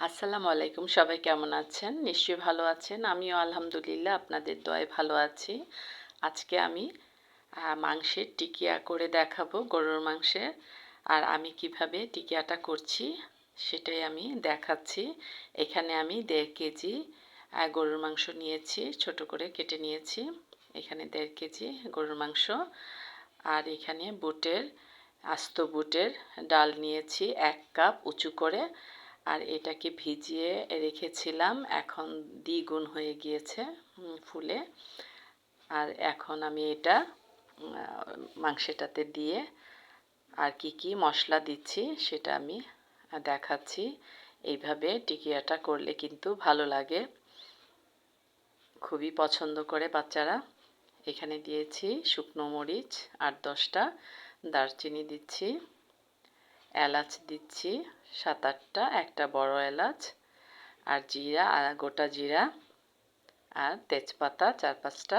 আসসালামু আলাইকুম, সবাই কেমন আছেন? নিশ্চয়ই ভালো আছেন। আমিও আলহামদুলিল্লাহ আপনাদের দয়ায় ভালো আছি। আজকে আমি মাংসের টিকিয়া করে দেখাবো, গরুর মাংসের। আর আমি কিভাবে টিকিয়াটা করছি সেটাই আমি দেখাচ্ছি। এখানে আমি 1.5 কেজি গরুর মাংস নিয়েছি, ছোট করে কেটে নিয়েছি। এখানে 1.5 কেজি গরুর মাংস। আর এখানে আস্ত বুটের ডাল নিয়েছি 1 কাপ উঁচু করে। আর এটাকে ভিজিয়ে রেখেছিলাম, এখন দ্বিগুণ হয়ে গিয়েছে ফুলে। আর এখন আমি এটা মাংসটাতে দিয়ে আর কি মশলা দিচ্ছি সেটা আমি দেখাচ্ছি। এইভাবে টিকিয়াটা করলে কিন্তু ভালো লাগে, খুবই পছন্দ করে বাচ্চারা। এখানে দিয়েছি শুকনো মরিচ 8-10টা, দারচিনি দিচ্ছি, এলাচ দিচ্ছি 7-8টা, একটা বড় এলাচ, আর জিরা, আর গোটা জিরা, আর তেজপাতা 4-5টা,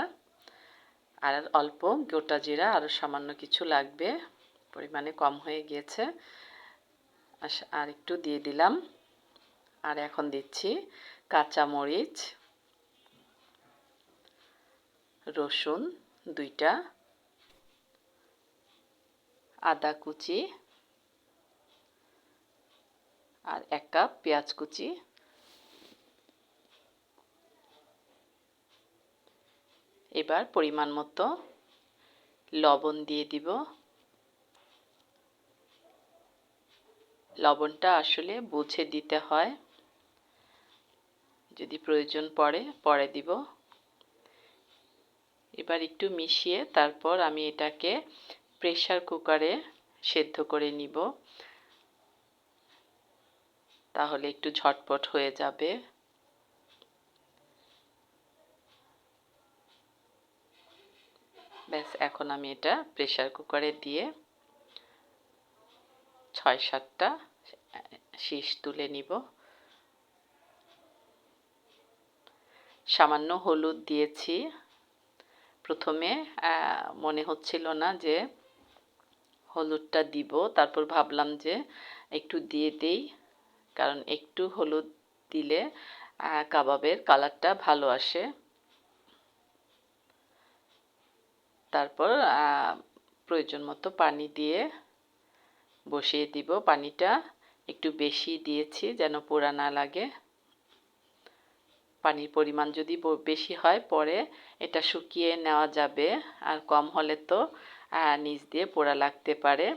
আর অল্প গোটা জিরা, আরও সামান্য কিছু লাগবে, পরিমাণে কম হয়ে গিয়েছে, আর একটু দিয়ে দিলাম। আর এখন দিচ্ছি কাঁচা মরিচ, রসুন 2টা, আদা কুচি, আর 1 কাপ পেঁয়াজ কুচি। এবার পরিমাণ মতো লবণ দিয়ে দিব। লবণটা আসলে বুঝে দিতে হয়, যদি প্রয়োজন পরে দিব। এবার একটু মিশিয়ে তারপর আমি এটাকে প্রেসার কুকারে সেদ্ধ করে নিব, তাহলে একটু ঝটপট হয়ে যাবে। ব্যাস, এখন আমি এটা প্রেসার কুকারে দিয়ে 6-7টা শীষ তুলে নিব। সামান্য হলুদ দিয়েছি। প্রথমে মনে হচ্ছিল না যে হলুদটা দিব, তারপর ভাবলাম যে একটু দিয়ে দেই, কারণ একটু হলুদ দিলে কাবাবের কালারটা ভালো আসে। তারপর প্রয়োজন মতো পানি দিয়ে বসিয়ে দিব। পানিটা একটু বেশি দিয়েছি যেন পোড়া না লাগে। পানির পরিমাণ যদি বেশি হয় পরে এটা শুকিয়ে নেওয়া যাবে, আর কম হলে তো নিচ দিয়ে পোড়া লাগতে পারে।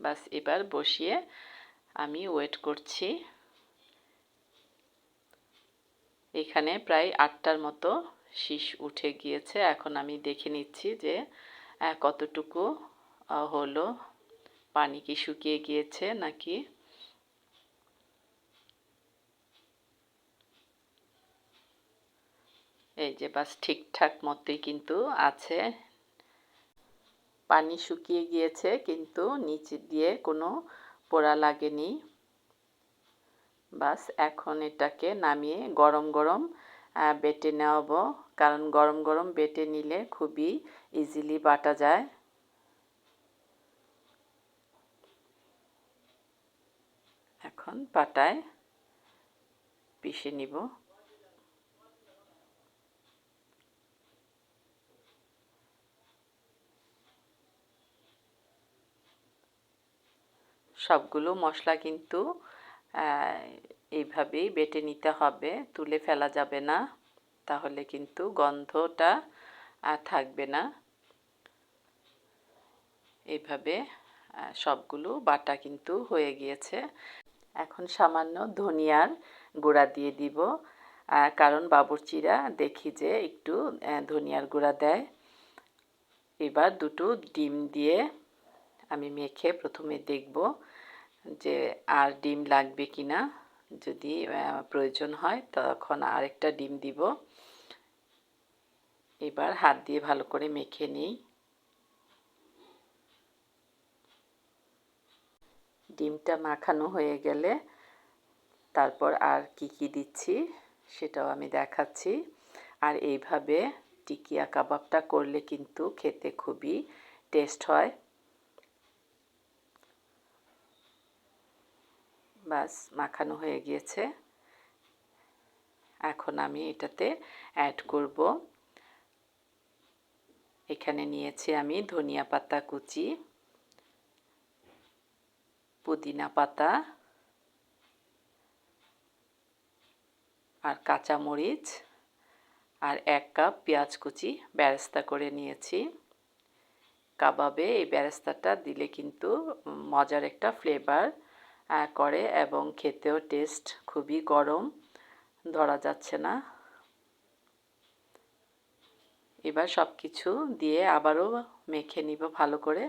বাস, এবার বসিয়ে আমি ওয়েট করছি। এখানে প্রায় 8টার মতো শীষ উঠে গিয়েছে। এখন আমি দেখে নিচ্ছি যে কতটুকু হলো, পানি কি শুকিয়ে গিয়েছে নাকি। এই যে বাস, ঠিকঠাক মতোই কিন্তু আছে। পানি শুকিয়ে গিয়েছে কিন্তু নিচে দিয়ে কোনো পোড়া লাগেনি। বাস, এখন এটাকে নামিয়ে গরম গরম বেটে নেওয়াব, কারণ গরম গরম বেটে নিলে খুবই ইজিলি বাটা যায়। এখন পাটায় পিষে নিব। সবগুলো মশলা কিন্তু এইভাবেই বেটে নিতে হবে, তুলে ফেলা যাবে না, তাহলে কিন্তু গন্ধটা থাকবে না। এইভাবে সবগুলো বাটা কিন্তু হয়ে গিয়েছে। এখন সামান্য ধনিয়ার গুঁড়া দিয়ে দিব, কারণ বাবুর্চিরা দেখি যে একটু ধনিয়ার গুঁড়া দেয়। এবার 2টো ডিম দিয়ে আমি মেখে প্রথমে দেখব যে আর ডিম লাগবে কিনা। যদি প্রয়োজন হয় তখন আরেকটা ডিম দিব। এবার হাত দিয়ে ভালো করে মেখে নিই। ডিমটা মাখানো হয়ে গেলে তারপর আর কি দিচ্ছি সেটাও আমি দেখাচ্ছি। আর এইভাবে টিকিয়া কাবাবটা করলে কিন্তু খেতে খুবই টেস্ট হয়। বাস মাখানো হয়ে গিয়েছে। এখন আমি এটাতে অ্যাড করব, এখানে নিয়েছি আমি ধনিয়া পাতা কুচি, পুদিনা পাতা আর কাঁচামরিচ আর 1 কাপ পেঁয়াজ কুচি বেরেস্তা করে নিয়েছি। কাবাবে এই বেরেস্তাটা দিলে কিন্তু মজার একটা ফ্লেভার করে এবং খেতেও টেস্ট খুবই গরম, ধরা যাচ্ছে না। এবার সব কিছু দিয়ে আবারও মেখে নিব ভালো করে।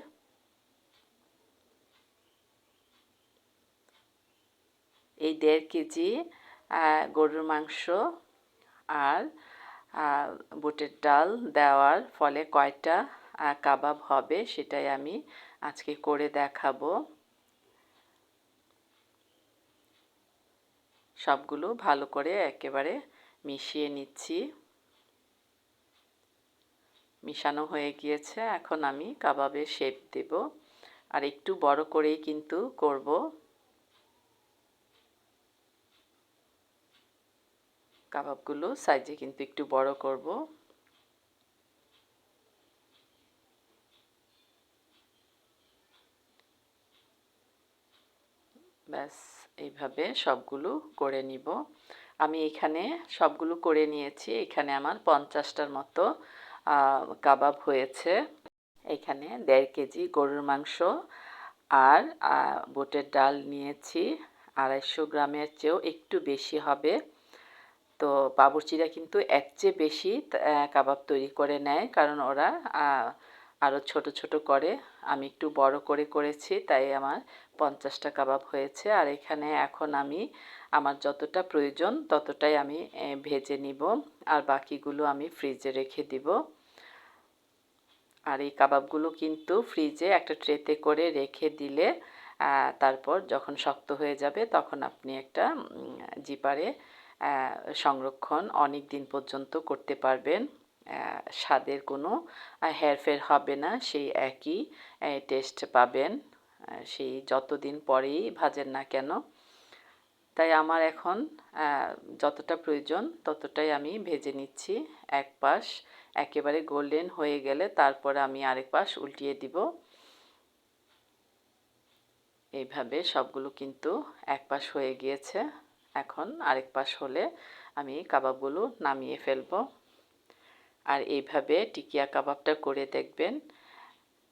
এই 1.5 কেজি গরুর মাংস আর বুটের ডাল দেওয়ার ফলে কয়টা কাবাব হবে সেটাই আমি আজকে করে দেখাবো। সবগুলো ভালো করে একেবারে মিশিয়ে নিচ্ছি। মিশানো হয়ে গিয়েছে, এখন আমি কাবাবের শেপ দেব, আর একটু বড় করেই কিন্তু করব। কাবাবগুলো সাইজে কিন্তু একটু বড় করব। ব্যাস এইভাবে সবগুলো করে নিব। আমি এখানে সবগুলো করে নিয়েছি। এখানে আমার 50টার মতো কাবাব হয়েছে। এখানে 1.5 কেজি গরুর মাংস আর বুটের ডাল নিয়েছি 250 গ্রামের চেয়েও একটু বেশি হবে। তো বাবুর্চিরা কিন্তু এর চেয়ে বেশি কাবাব তৈরি করে নেয়, কারণ ওরা আরও ছোট ছোট করে। আমি একটু বড় করে করেছি, তাই আমার 50টা কাবাব হয়েছে। আর এখানে এখন আমি আমার যতটা প্রয়োজন ততটাই আমি ভেজে নিব, আর বাকিগুলো আমি ফ্রিজে রেখে দিব। আর এই কাবাবগুলো কিন্তু ফ্রিজে একটা ট্রেতে করে রেখে দিলে তারপর যখন শক্ত হয়ে যাবে তখন আপনি একটা জিপারে সংরক্ষণ অনেক দিন পর্যন্ত করতে পারবেন। স্বাদের কোনো হেরফের হবে না, সেই একই টেস্ট পাবেন সেই যতদিন পরেই ভাজেন না কেন। তাই আমার এখন যতটা প্রয়োজন ততটাই আমি ভেজে নিচ্ছি। এক পাশ একেবারে গোল্ডেন হয়ে গেলে তারপরে আমি আরেক পাশ উল্টিয়ে দিব। এইভাবে সবগুলো কিন্তু এক পাশ হয়ে গিয়েছে, এখন আরেক পাশ হলে আমি কাবাবগুলো নামিয়ে ফেলবো। আর এইভাবে টিকিয়া কাবাবটা করে দেখবেন,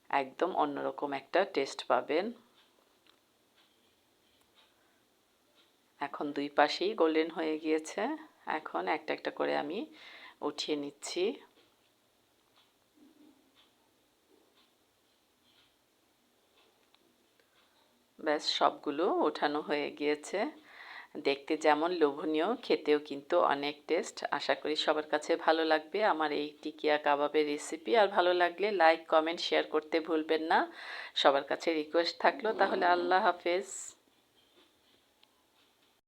একদম অন্যরকম একটা টেস্ট পাবেন। এখন দুই পাশেই গোল্ডেন হয়ে গিয়েছে, এখন একটা একটা করে আমি উঠিয়ে নিচ্ছি। ব্যাস সবগুলো ওঠানো হয়ে গিয়েছে। দেখতে যেমন লোভনীয়, খেতেও কিন্তু অনেক টেস্ট। আশা করি সবার কাছে ভালো লাগবে আমার এই টিকিয়া কাবাবের রেসিপি। আর ভালো লাগলে লাইক কমেন্ট শেয়ার করতে ভুলবেন না। সবার কাছে রিকোয়েস্ট থাকলো, তাহলে আল্লাহ হাফেজ।